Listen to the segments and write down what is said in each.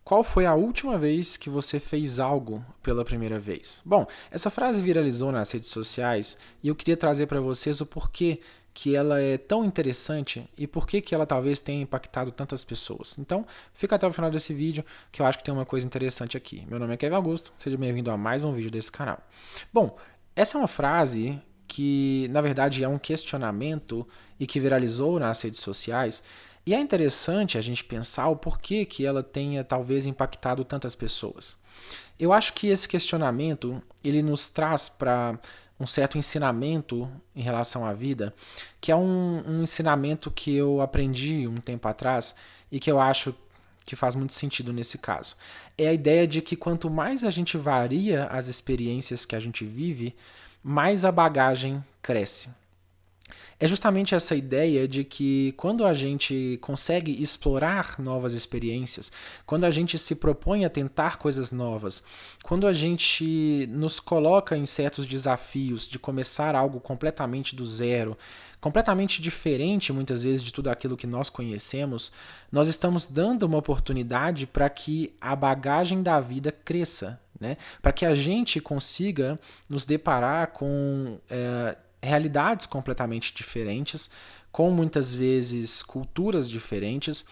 qual foi a última vez que você fez algo pela primeira vez? Bom, essa frase viralizou nas redes sociais e eu queria trazer para vocês o porquê que ela é tão interessante e por que ela talvez tenha impactado tantas pessoas. Então, fica até o final desse vídeo que eu acho que tem uma coisa interessante aqui. Meu nome é Kevin Augusto, seja bem-vindo a mais um vídeo desse canal. Bom, essa é uma frase que, na verdade, é um questionamento e que viralizou nas redes sociais. E é interessante a gente pensar o porquê que ela tenha talvez impactado tantas pessoas. Eu acho que esse questionamento ele nos traz para um certo ensinamento em relação à vida, que é um ensinamento que eu aprendi um tempo atrás e que eu acho que faz muito sentido nesse caso. É a ideia de que quanto mais a gente varia as experiências que a gente vive, mais a bagagem cresce. É justamente essa ideia de que quando a gente consegue explorar novas experiências, quando a gente se propõe a tentar coisas novas, quando a gente nos coloca em certos desafios de começar algo completamente do zero, completamente diferente muitas vezes de tudo aquilo que nós conhecemos, nós estamos dando uma oportunidade para que a bagagem da vida cresça, né? Para que a gente consiga nos deparar com realidades completamente diferentes, com muitas vezes culturas diferentes,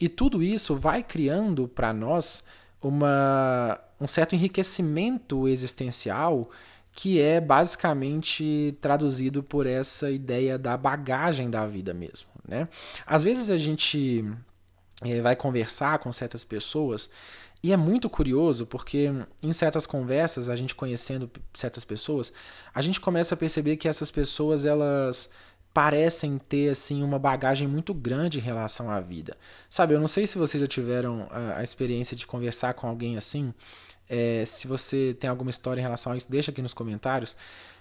e tudo isso vai criando para nós um certo enriquecimento existencial que é basicamente traduzido por essa ideia da bagagem da vida mesmo, né? Às vezes a gente vai conversar com certas pessoas e é muito curioso porque em certas conversas, a gente conhecendo certas pessoas, a gente começa a perceber que essas pessoas elas parecem ter assim uma bagagem muito grande em relação à vida. Sabe, eu não sei se vocês já tiveram a experiência de conversar com alguém assim. Se você tem alguma história em relação a isso, deixa aqui nos comentários.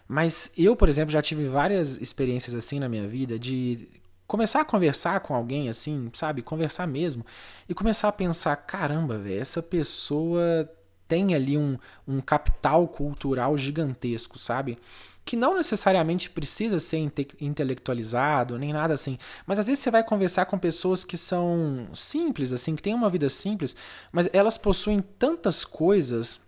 Mas eu, por exemplo, já tive várias experiências assim na minha vida de começar a conversar com alguém assim, sabe? Conversar mesmo. E começar a pensar, caramba, velho, essa pessoa tem ali um capital cultural gigantesco, sabe? Que não necessariamente precisa ser intelectualizado, nem nada assim. Mas às vezes você vai conversar com pessoas que são simples, assim, que têm uma vida simples, mas elas possuem tantas coisas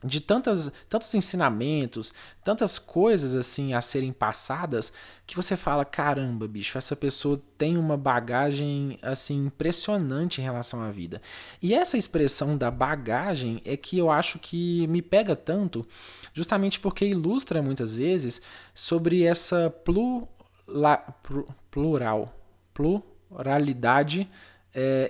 de tantos ensinamentos, tantas coisas assim a serem passadas, que você fala, caramba, bicho, essa pessoa tem uma bagagem assim impressionante em relação à vida. E essa expressão da bagagem é que eu acho que me pega tanto, justamente porque ilustra muitas vezes sobre essa pluralidade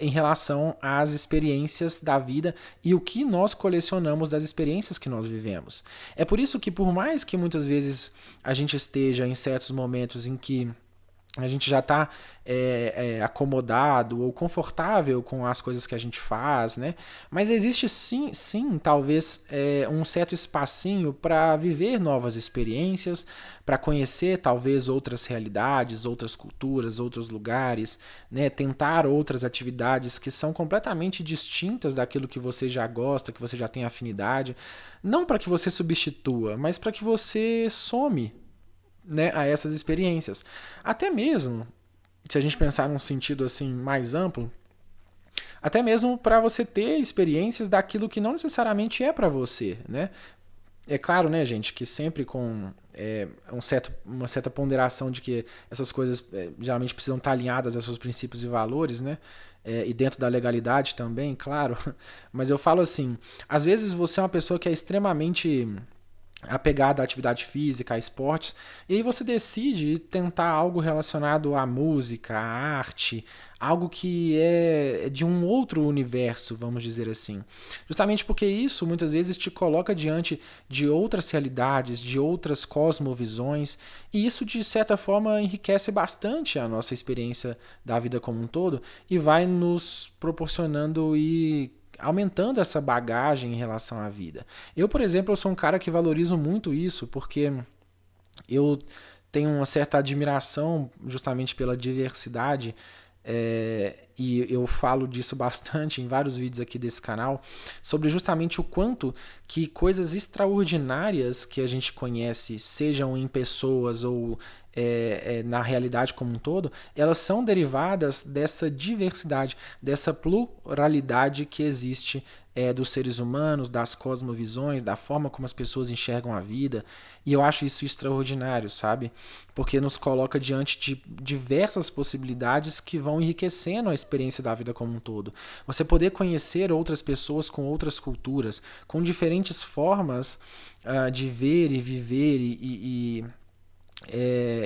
em relação às experiências da vida e o que nós colecionamos das experiências que nós vivemos. É por isso que, por mais que muitas vezes a gente esteja em certos momentos em que a gente já está acomodado ou confortável com as coisas que a gente faz, né? Mas existe sim talvez um certo espacinho para viver novas experiências, para conhecer talvez outras realidades, outras culturas, outros lugares, né? Tentar outras atividades que são completamente distintas daquilo que você já gosta, que você já tem afinidade, não para que você substitua, mas para que você some, né, a essas experiências. Até mesmo, se a gente pensar num sentido assim mais amplo, até mesmo para você ter experiências daquilo que não necessariamente é para você, né? É claro, né, gente, que sempre com uma certa ponderação de que essas coisas geralmente precisam estar alinhadas aos seus princípios e valores, né? E dentro da legalidade também, claro. Mas eu falo assim, às vezes você é uma pessoa que é extremamente apegado à atividade física, a esportes, e aí você decide tentar algo relacionado à música, à arte, algo que é de um outro universo, vamos dizer assim. Justamente porque isso muitas vezes te coloca diante de outras realidades, de outras cosmovisões, e isso de certa forma enriquece bastante a nossa experiência da vida como um todo e vai nos proporcionando e aumentando essa bagagem em relação à vida. Eu, por exemplo, eu sou um cara que valorizo muito isso, porque eu tenho uma certa admiração justamente pela diversidade, e eu falo disso bastante em vários vídeos aqui desse canal, sobre justamente o quanto que coisas extraordinárias que a gente conhece, sejam em pessoas ou na realidade como um todo, elas são derivadas dessa diversidade, dessa pluralidade que existe dos seres humanos, das cosmovisões, da forma como as pessoas enxergam a vida. E eu acho isso extraordinário, sabe? Porque nos coloca diante de diversas possibilidades que vão enriquecendo a experiência da vida como um todo. Você poder conhecer outras pessoas com outras culturas, com diferentes formas de ver e viver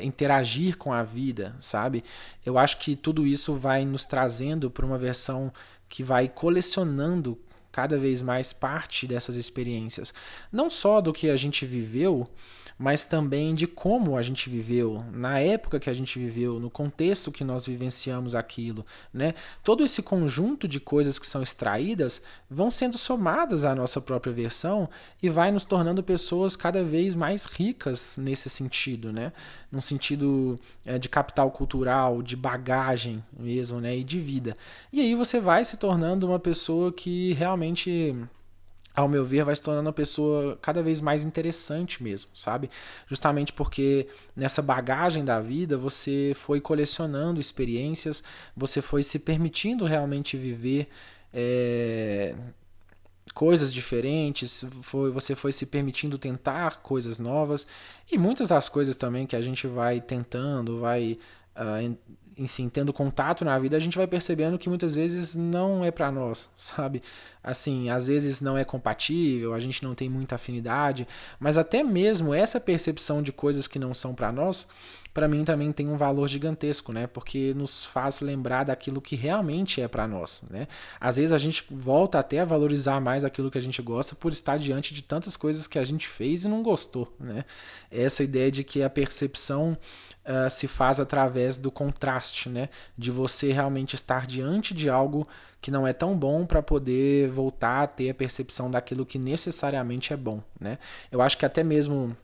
interagir com a vida, sabe? Eu acho que tudo isso vai nos trazendo para uma versão que vai colecionando cada vez mais parte dessas experiências. Não só do que a gente viveu, mas também de como a gente viveu, na época que a gente viveu, no contexto que nós vivenciamos aquilo, né? Todo esse conjunto de coisas que são extraídas vão sendo somadas à nossa própria versão e vai nos tornando pessoas cada vez mais ricas nesse sentido, né? Num sentido de capital cultural, de bagagem mesmo, né? E de vida. E aí você vai se tornando uma pessoa que realmente, ao meu ver, vai se tornando uma pessoa cada vez mais interessante mesmo, sabe? Justamente porque nessa bagagem da vida você foi colecionando experiências, você foi se permitindo realmente viver coisas diferentes, você foi se permitindo tentar coisas novas, e muitas das coisas também que a gente vai tentando, vai enfim, tendo contato na vida, a gente vai percebendo que muitas vezes não é para nós, sabe? Assim, às vezes não é compatível, a gente não tem muita afinidade, mas até mesmo essa percepção de coisas que não são para nós, para mim também tem um valor gigantesco, né? Porque nos faz lembrar daquilo que realmente é para nós, né? Às vezes a gente volta até a valorizar mais aquilo que a gente gosta por estar diante de tantas coisas que a gente fez e não gostou, né? Essa ideia de que a percepção se faz através do contraste, né? De você realmente estar diante de algo que não é tão bom para poder voltar a ter a percepção daquilo que necessariamente é bom, né? Eu acho que até mesmo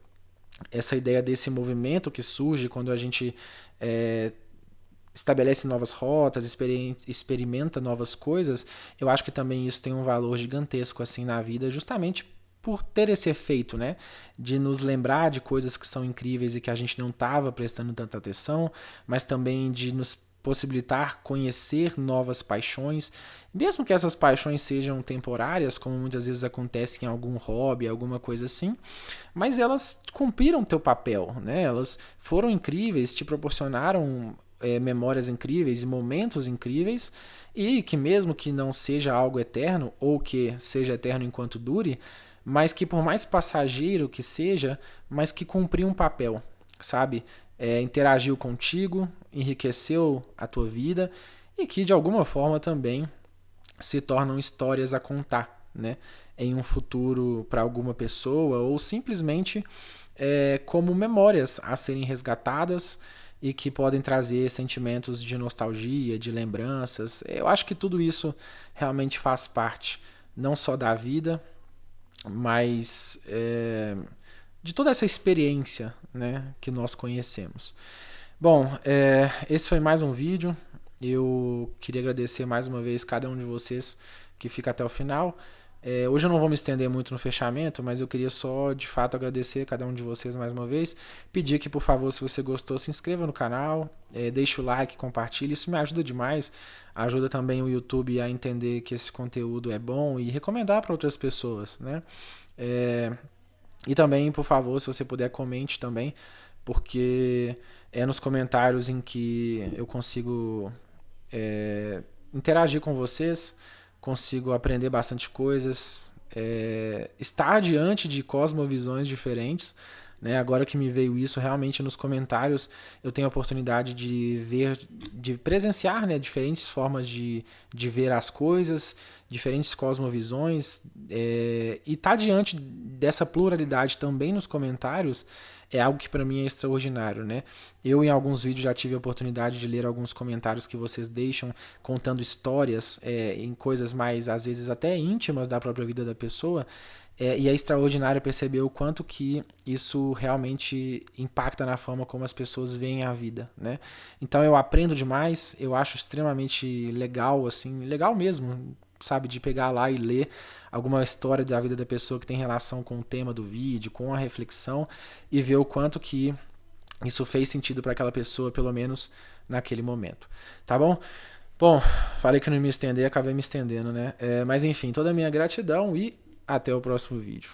essa ideia desse movimento que surge quando a gente estabelece novas rotas, experimenta novas coisas, eu acho que também isso tem um valor gigantesco assim na vida, justamente por ter esse efeito, né, de nos lembrar de coisas que são incríveis e que a gente não estava prestando tanta atenção, mas também de nos possibilitar conhecer novas paixões, mesmo que essas paixões sejam temporárias, como muitas vezes acontece em algum hobby, alguma coisa assim, mas elas cumpriram teu papel, né? Elas foram incríveis, te proporcionaram memórias incríveis e momentos incríveis, e que mesmo que não seja algo eterno, ou que seja eterno enquanto dure, mas que por mais passageiro que seja, mas que cumpriu um papel, sabe? Interagiu contigo, enriqueceu a tua vida e que de alguma forma também se tornam histórias a contar, né? Em um futuro para alguma pessoa ou simplesmente como memórias a serem resgatadas e que podem trazer sentimentos de nostalgia, de lembranças. Eu acho que tudo isso realmente faz parte não só da vida, mas de toda essa experiência, né, que nós conhecemos. Bom, esse foi mais um vídeo. Eu queria agradecer mais uma vez cada um de vocês que fica até o final. Hoje eu não vou me estender muito no fechamento, mas eu queria só de fato agradecer a cada um de vocês mais uma vez. Pedir que, por favor, se você gostou, se inscreva no canal, deixe o like, compartilhe, isso me ajuda demais. Ajuda também o YouTube a entender que esse conteúdo é bom e recomendar para outras pessoas, né? E também, por favor, se você puder, comente também, porque é nos comentários em que eu consigo interagir com vocês, consigo aprender bastante coisas, estar diante de cosmovisões diferentes, né? Agora que me veio isso, realmente nos comentários eu tenho a oportunidade de ver, de presenciar, né, diferentes formas de ver as coisas, diferentes cosmovisões, e estar diante dessa pluralidade também nos comentários é algo que para mim é extraordinário, né? Eu em alguns vídeos já tive a oportunidade de ler alguns comentários que vocês deixam contando histórias em coisas mais, às vezes até íntimas da própria vida da pessoa, e é extraordinário perceber o quanto que isso realmente impacta na forma como as pessoas veem a vida, né? Então eu aprendo demais, eu acho extremamente legal, assim, legal mesmo, sabe, de pegar lá e ler alguma história da vida da pessoa que tem relação com o tema do vídeo, com a reflexão, e ver o quanto que isso fez sentido para aquela pessoa, pelo menos naquele momento. Tá bom? Bom, falei que não ia me estender, acabei me estendendo, né? Mas enfim, toda a minha gratidão e até o próximo vídeo.